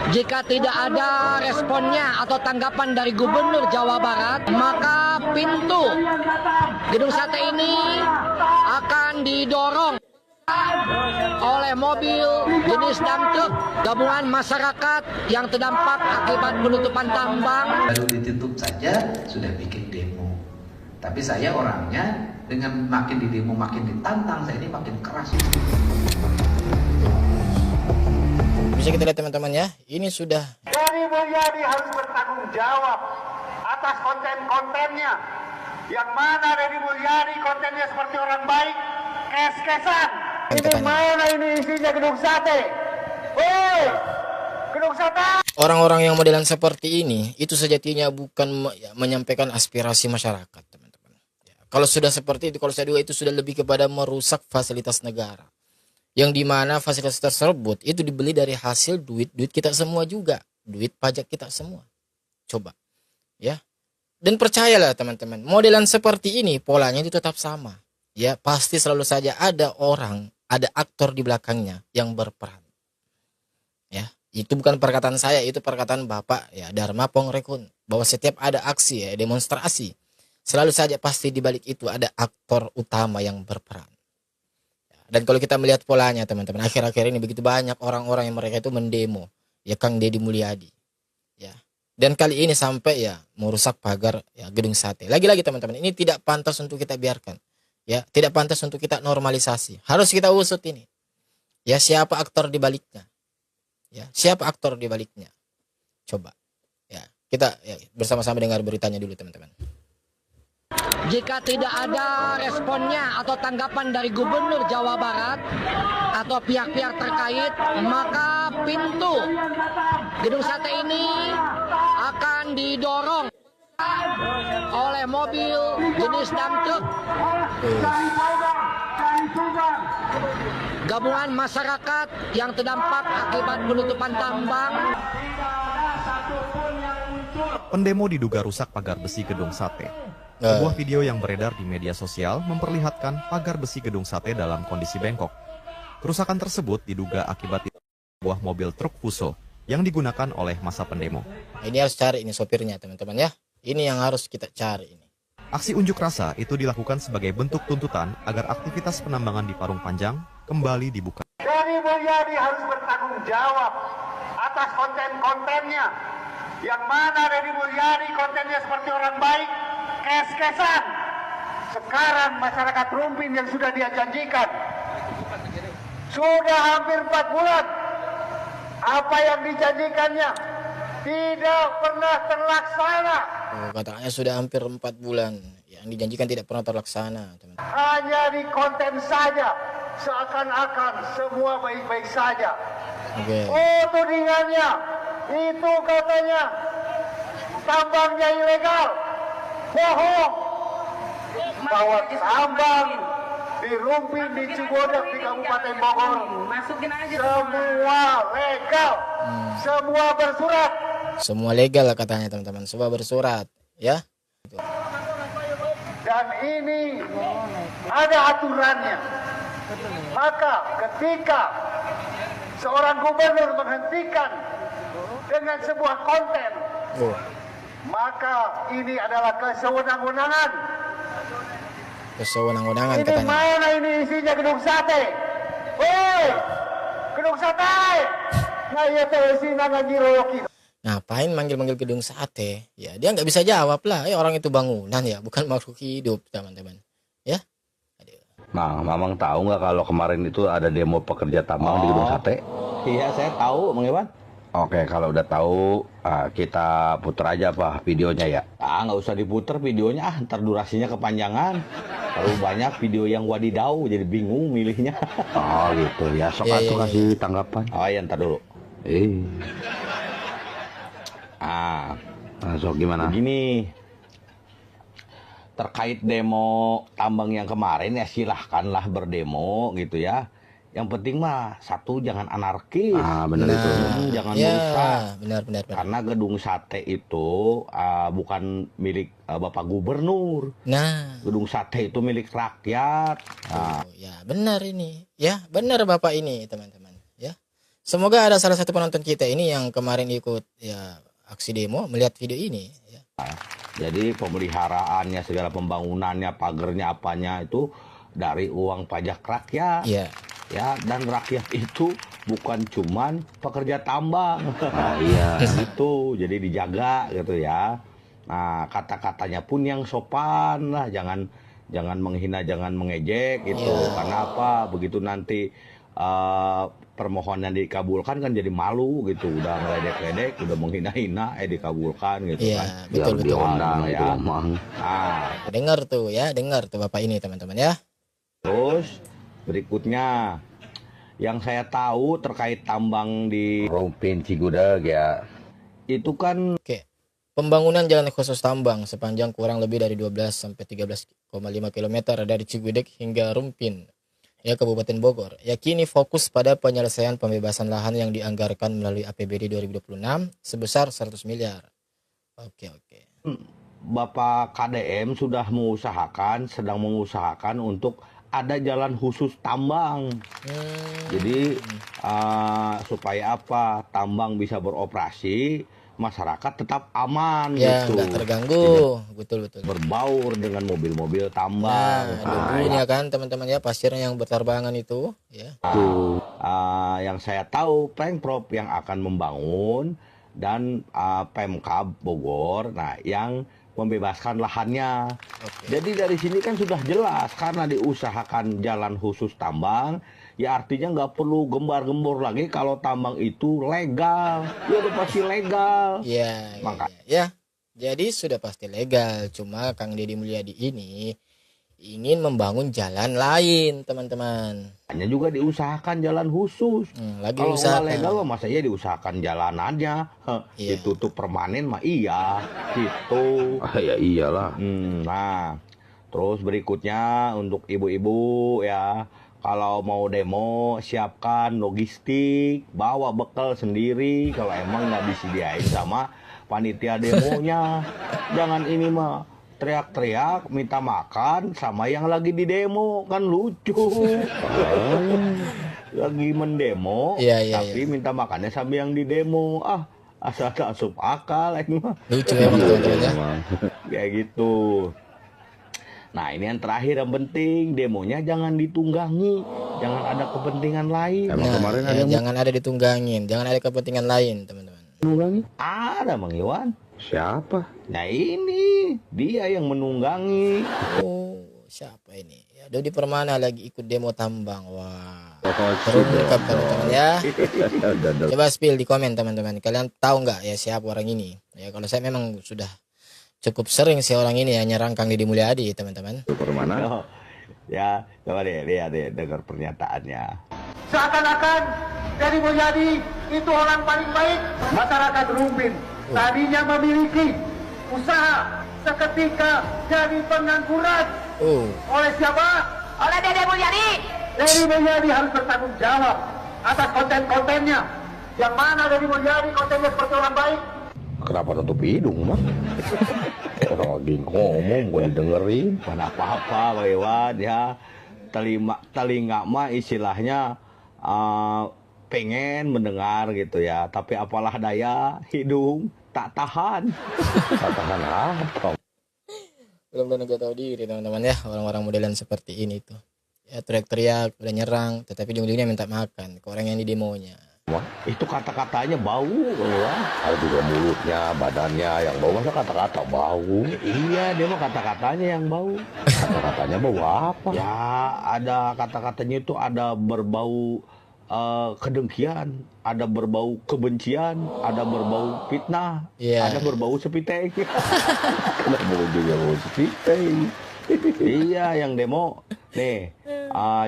Jika tidak ada responnya atau tanggapan dari Gubernur Jawa Barat, maka pintu Gedung Sate ini akan didorong oleh mobil jenis dump truck gabungan masyarakat yang terdampak akibat penutupan tambang. Baru ditutup saja sudah bikin demo. Tapi saya orangnya dengan makin di demo makin ditantang, saya ini makin keras. Bisa kita lihat teman-teman ya, ini sudah. Deddy Mulyadi harus bertanggung jawab atas konten-kontennya. Yang mana Deddy Mulyadi kontennya seperti orang baik, kes-kesan. Ini mana ini isinya gedung sate? Woi, gedung sate. Orang-orang yang modelan seperti ini, itu sejatinya bukan menyampaikan aspirasi masyarakat teman-teman. Ya, kalau sudah seperti itu, kalau saya duga itu sudah lebih kepada merusak fasilitas negara. Yang dimana fasilitas tersebut itu dibeli dari hasil duit kita semua juga, duit pajak kita semua. Coba ya, dan percayalah teman-teman, modelan seperti ini polanya itu tetap sama ya, pasti selalu saja ada orang, ada aktor di belakangnya yang berperan ya. Itu bukan perkataan saya, itu perkataan Bapak ya Dharma Pongrekun, bahwa setiap ada aksi ya, demonstrasi, selalu saja pasti di balik itu ada aktor utama yang berperan. Dan kalau kita melihat polanya teman-teman, akhir-akhir ini begitu banyak orang-orang yang mereka itu mendemo ya Kang Deddy Mulyadi ya. Dan kali ini sampai ya merusak pagar ya gedung sate. Lagi-lagi teman-teman, ini tidak pantas untuk kita biarkan ya, tidak pantas untuk kita normalisasi. Harus kita usut ini ya, siapa aktor di baliknya ya, siapa aktor di baliknya. Coba ya, kita ya, bersama-sama dengar beritanya dulu teman-teman. Jika tidak ada responnya atau tanggapan dari Gubernur Jawa Barat atau pihak-pihak terkait, maka pintu Gedung Sate ini akan didorong oleh mobil jenis dump truck gabungan masyarakat yang terdampak akibat penutupan tambang. Pendemo diduga rusak pagar besi gedung sate. Sebuah video yang beredar di media sosial memperlihatkan pagar besi gedung sate dalam kondisi bengkok. Kerusakan tersebut diduga akibat sebuah mobil truk Fuso yang digunakan oleh massa pendemo. Ini harus cari ini sopirnya teman-teman ya. Ini yang harus kita cari ini. Aksi unjuk rasa itu dilakukan sebagai bentuk tuntutan agar aktivitas penambangan di Parung Panjang kembali dibuka. Deddy Mulyadi harus bertanggung jawab atas konten-kontennya. Yang mana Deddy Mulyadi kontennya seperti orang baik, kes-kesan. Sekarang masyarakat Rumpin yang sudah dia janjikan sudah hampir 4 bulan. Apa yang dijanjikannya tidak pernah terlaksana. Katanya sudah hampir 4 bulan. Yang dijanjikan tidak pernah terlaksana teman-teman. Hanya di konten saja, seakan-akan semua baik-baik saja. Oh, tudingannya itu katanya tambangnya ilegal. Bohong. Bahwa tambang di Rumpin, di Cibodas, di Kabupaten Bogor semua legal, semua bersurat. Semua legal lah katanya teman-teman, semua bersurat ya. Dan ini ada aturannya. Maka ketika seorang gubernur menghentikan dengan sebuah konten, maka ini adalah kesewenang-wenangan. Kesewenang-wenangan Ini katanya. mana ini isinya gedung sate? Woi, gedung sate. Nah iya isinya ngajiroyoki. Ngapain manggil-manggil gedung sate? Ya dia nggak bisa jawab lah. Orang itu bangunan ya, bukan makhluk hidup teman-teman. Ya. Mamang tahu nggak kalau kemarin itu ada demo pekerja tambang di gedung sate? Iya, saya tahu, Bang Iwan. Oke, kalau udah tahu, kita puter aja apa videonya ya? Nggak usah diputer videonya, ntar durasinya kepanjangan. Terlalu banyak video yang wadidaw, jadi bingung milihnya. Oh gitu ya, sok atuh kasih tanggapan. Oh iya, ntar dulu. Sok gimana? Begini, terkait demo tambang yang kemarin ya silahkanlah berdemo gitu ya. Yang penting mah satu jangan anarkis. Benar itu. Jangan ya, merusak. Benar. Karena gedung sate itu bukan milik Bapak Gubernur. Nah, Gedung sate itu milik rakyat. ya benar ini. Ya, benar Bapak ini, teman-teman. Ya. Semoga ada salah satu penonton kita ini yang kemarin ikut ya aksi demo melihat video ini ya. Jadi pemeliharaannya, segala pembangunannya, pagernya, apanya itu dari uang pajak rakyat. Iya. Ya, dan rakyat itu bukan cuman pekerja tambang. Nah, iya, gitu. Jadi dijaga gitu ya. Nah, kata-katanya pun yang sopan lah, jangan menghina, jangan mengejek gitu. Iya. Karena apa? Begitu nanti permohonan dikabulkan kan jadi malu gitu. Udah ngeledek-ledek, udah menghina-hina, dikabulkan gitu Iya, kan. betul. Ya. Nah, Dengar tuh Bapak ini teman-teman ya. terus berikutnya yang saya tahu terkait tambang di Rumpin Cigudeg ya. itu kan Oke. Pembangunan jalan khusus tambang sepanjang kurang lebih dari 12 sampai 13,5 km dari Cigudeg hingga Rumpin, ya Kabupaten Bogor. Ya kini fokus pada penyelesaian pembebasan lahan yang dianggarkan melalui APBD 2026 sebesar 100 miliar. Oke. Bapak KDM sedang mengusahakan untuk ada jalan khusus tambang. Jadi supaya apa? Tambang bisa beroperasi, masyarakat tetap aman Ya gitu. nggak terganggu. Betul. Berbaur dengan mobil-mobil tambang. Debunya kan teman-teman ya, pasirnya yang berterbangan itu ya. Yang saya tahu Pemprov yang akan membangun dan Pemkab Bogor, nah yang membebaskan lahannya. Jadi dari sini kan sudah jelas karena diusahakan jalan khusus tambang, ya artinya nggak perlu gembar-gembor lagi kalau tambang itu legal. Ya udah pasti legal. Iya. Jadi sudah pasti legal. Cuma Kang Deddy Mulyadi ini ingin membangun jalan lain, teman-teman. Hanya juga diusahakan jalan khusus. Lagi Kalau nggak usahakan. legal mah masa iya diusahakan jalanannya. Iya. Ditutup permanen mah iya. Gitu. Ya iyalah. Nah, terus berikutnya untuk ibu-ibu ya, kalau mau demo siapkan logistik, bawa bekal sendiri kalau emang nggak disediain sama panitia demonya. Jangan ini mah teriak-teriak minta makan sama yang lagi di demo, kan lucu. Lagi mendemo, Iya. tapi minta makannya sama yang di demo. Asal asup akal ini mah. Lucu emang teman-teman ya. Kayak gitu. Nah, ini yang terakhir yang penting, demonya jangan ditunggangi, jangan ada kepentingan lain. Emang kemarin ada yang Jangan ada ditunggangin, jangan ada kepentingan lain, teman-teman. menunggangi? Ada Mang Iwan. Siapa? Nah ini dia yang menunggangi. Oh, siapa ini? Ya, Dodi Permana lagi ikut demo tambang. Wah. Oh, Terungkap teman-teman ya. Sudah. Coba spill di komen teman-teman. Kalian tahu nggak ya siapa orang ini? Ya kalau saya memang sudah cukup sering si orang ini ya nyerang Kang Deddy Mulyadi, teman-teman. Permana? Oh, ya, coba deh lihat deh dengar pernyataannya. Seakan-akan Deddy Mulyadi itu orang paling baik. Masyarakat Rumpin tadinya memiliki usaha, seketika jadi pengangguran. Oleh siapa? Oleh Deddy Mulyadi. Deddy Mulyadi harus bertanggung jawab atas konten-kontennya. Yang mana Deddy Mulyadi kontennya seperti orang baik? Kenapa tutup hidung, Mas? Orang lagi ngomong, gue dengerin. Bukan apa-apa, Pak Iwan ya. Telinga mah istilahnya pengen mendengar gitu ya. Tapi apalah daya, hidung tak tahan. Tak tahan apa? Belum nggak tahu diri teman-teman ya, orang-orang modelan seperti ini tuh. Ya teriak-teriak, udah nyerang, tetapi di ujungnya minta makan ke orang yang di demonya. Itu kata-katanya bau, Pak Iwan. Ada juga mulutnya, badannya yang bau. Masa kata-kata bau? Iya, dia mah kata-katanya yang bau. Kata-katanya bau apa? Ya, ada kata-katanya itu ada berbau kedengkian, ada berbau kebencian, ada berbau fitnah, Iya. ada berbau sepiteng. Kenapa bau juga bau sepiteng? Iya, yang demo nih,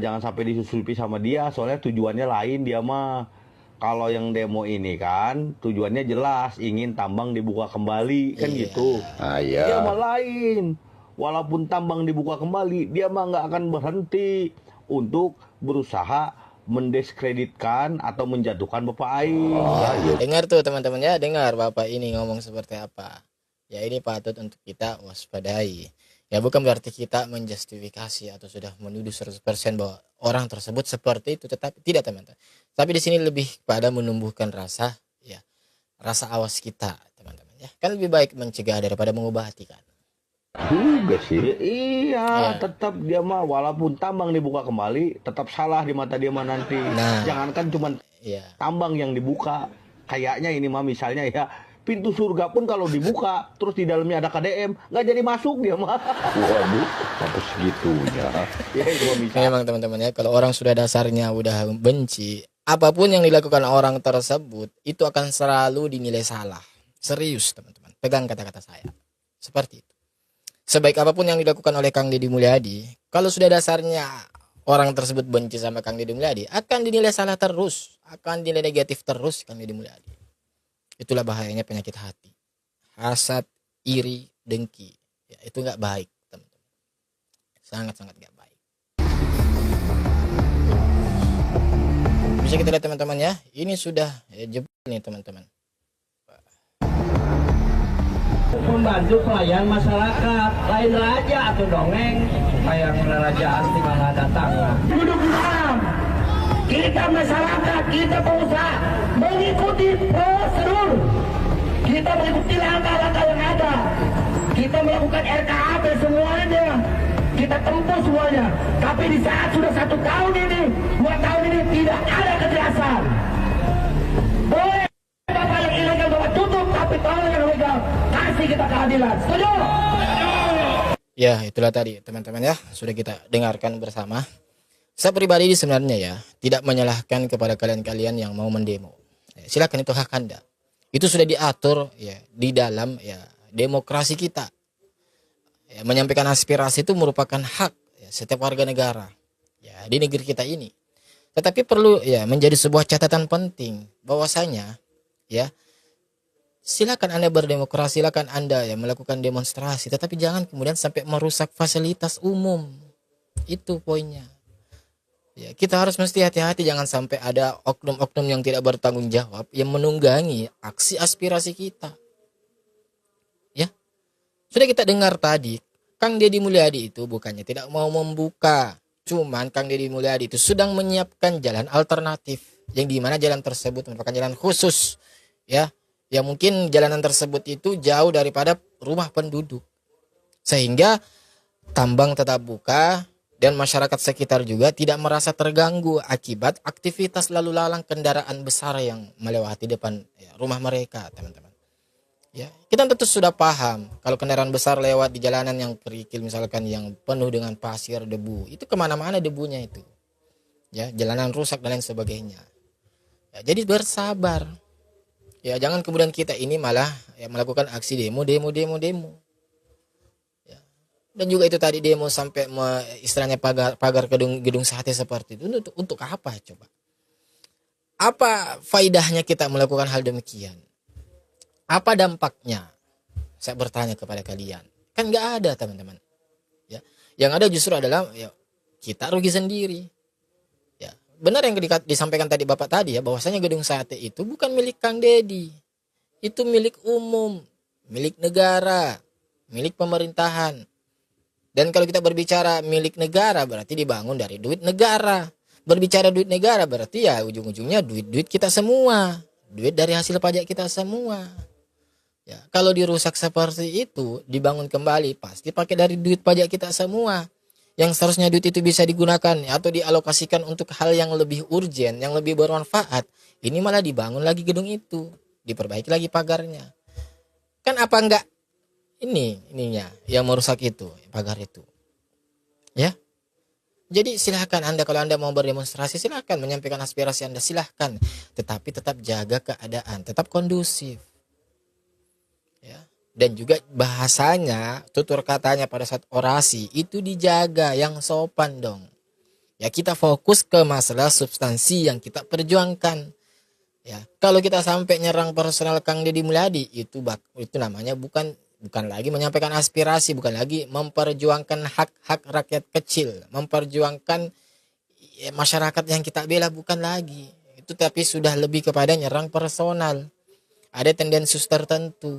jangan sampai disusupi sama dia, soalnya tujuannya lain dia mah. Kalau yang demo ini kan tujuannya jelas, ingin tambang dibuka kembali kan Iya. gitu. Iya. Dia mah lain. Walaupun tambang dibuka kembali, dia mah nggak akan berhenti untuk berusaha mendiskreditkan atau menjatuhkan Bapak Aing. Dengar tuh teman-teman ya, dengar Bapak ini ngomong seperti apa. Ya ini patut untuk kita waspadai. Ya bukan berarti kita menjustifikasi atau sudah menuduh 100% bahwa orang tersebut seperti itu, tetapi tidak teman-teman. Tapi di sini lebih pada menumbuhkan rasa ya, rasa awas kita teman-teman ya. Kan lebih baik mencegah daripada mengobati kan. Juga sih. Iya, Ya. tetap dia mah walaupun tambang dibuka kembali, tetap salah di mata dia mah nanti. Nah. Jangankan cuman Iya. tambang yang dibuka. Kayaknya ini mah misalnya ya, pintu surga pun kalau dibuka, terus di dalamnya ada KDM, nggak jadi masuk dia mah. Waduh, apa segitunya? Ya, gua misal. Memang teman-teman ya, kalau orang sudah dasarnya udah benci, apapun yang dilakukan orang tersebut itu akan selalu dinilai salah. Serius teman-teman, pegang kata-kata saya. Seperti itu. Sebaik apapun yang dilakukan oleh Kang Deddy Mulyadi, kalau sudah dasarnya orang tersebut benci sama Kang Deddy Mulyadi, akan dinilai salah terus, akan dinilai negatif terus Kang Deddy Mulyadi. Itulah bahayanya penyakit hati. Hasad, iri, dengki. Ya, itu nggak baik, teman-teman. Sangat-sangat nggak baik. Bisa kita lihat teman-teman ya. Ini sudah jebol nih teman-teman. Membantu pelayan masyarakat, lain raja atau dongeng kayak kerajaan di mana datang. Duduk di dalam, kita masyarakat, kita pengusaha mengikuti prosedur, kita mengikuti langkah-langkah yang ada, kita melakukan RKAP semuanya, kita tempuh semuanya. Tapi di saat sudah 1 tahun ini, 2 tahun ini tidak ada kejelasan. Boleh bapak yang ilegal bapak tutup, tapi tolong yang legal kasih kita keadilan. Setuju? Ya, itulah tadi teman-teman ya, sudah kita dengarkan bersama. Saya pribadi sebenarnya ya, tidak menyalahkan kepada kalian-kalian yang mau mendemo. Silakan, itu hak Anda. Itu sudah diatur ya di dalam ya demokrasi kita. Ya, menyampaikan aspirasi itu merupakan hak ya, setiap warga negara ya di negeri kita ini. Tetapi perlu ya menjadi sebuah catatan penting bahwasanya ya, silakan Anda berdemokrasi, silakan Anda ya melakukan demonstrasi, tetapi jangan kemudian sampai merusak fasilitas umum. Itu poinnya. Ya, kita harus mesti hati-hati, jangan sampai ada oknum-oknum yang tidak bertanggung jawab yang menunggangi aksi aspirasi kita. Ya. Sudah kita dengar tadi, Kang Deddy Mulyadi itu bukannya tidak mau membuka, cuman Kang Deddy Mulyadi itu sedang menyiapkan jalan alternatif, yang dimana jalan tersebut merupakan jalan khusus, ya, yang mungkin jalanan tersebut itu jauh daripada rumah penduduk, sehingga tambang tetap buka dan masyarakat sekitar juga tidak merasa terganggu akibat aktivitas lalu lalang kendaraan besar yang melewati depan ya, rumah mereka, teman-teman. Ya, kita tentu sudah paham kalau kendaraan besar lewat di jalanan yang kerikil, misalkan yang penuh dengan pasir, debu, itu kemana-mana debunya itu. Ya, jalanan rusak dan lain sebagainya. Ya, jadi bersabar. Ya, jangan kemudian kita ini malah ya, melakukan aksi demo. Ya. Dan juga itu tadi demo sampai istilahnya pagar gedung sate seperti itu. Untuk apa coba? Apa faidahnya kita melakukan hal demikian? Apa dampaknya? Saya bertanya kepada kalian. Kan nggak ada, teman-teman. Ya, yang ada justru adalah ya, kita rugi sendiri. Ya, benar yang disampaikan tadi Bapak tadi ya, bahwasanya gedung sate itu bukan milik Kang Deddy. Itu milik umum, milik negara, milik pemerintahan. Dan kalau kita berbicara milik negara berarti dibangun dari duit negara. Berbicara duit negara berarti ya ujung-ujungnya duit kita semua. Duit dari hasil pajak kita semua. Ya, kalau dirusak seperti itu, dibangun kembali pasti pakai dari duit pajak kita semua. Yang seharusnya duit itu bisa digunakan atau dialokasikan untuk hal yang lebih urgen, yang lebih bermanfaat. Ini malah dibangun lagi gedung itu, diperbaiki lagi pagarnya. Kan apa enggak ininya yang merusak itu, pagar itu. Ya. Jadi silahkan Anda, kalau Anda mau berdemonstrasi, silahkan menyampaikan aspirasi Anda, silahkan. Tetapi tetap jaga keadaan, tetap kondusif. Ya. Dan juga bahasanya, tutur katanya pada saat orasi itu dijaga, yang sopan dong. Ya, kita fokus ke masalah substansi yang kita perjuangkan. Ya, kalau kita sampai nyerang personal Kang Deddy Mulyadi, itu namanya bukan lagi menyampaikan aspirasi, bukan lagi memperjuangkan hak-hak rakyat kecil, memperjuangkan ya, masyarakat yang kita bela, bukan lagi. Itu tapi sudah lebih kepada nyerang personal. Ada tendensius tertentu.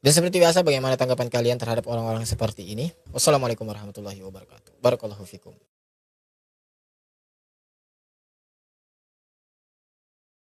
Dan seperti biasa, bagaimana tanggapan kalian terhadap orang-orang seperti ini? Wassalamualaikum warahmatullahi wabarakatuh. Barakallahu fikum.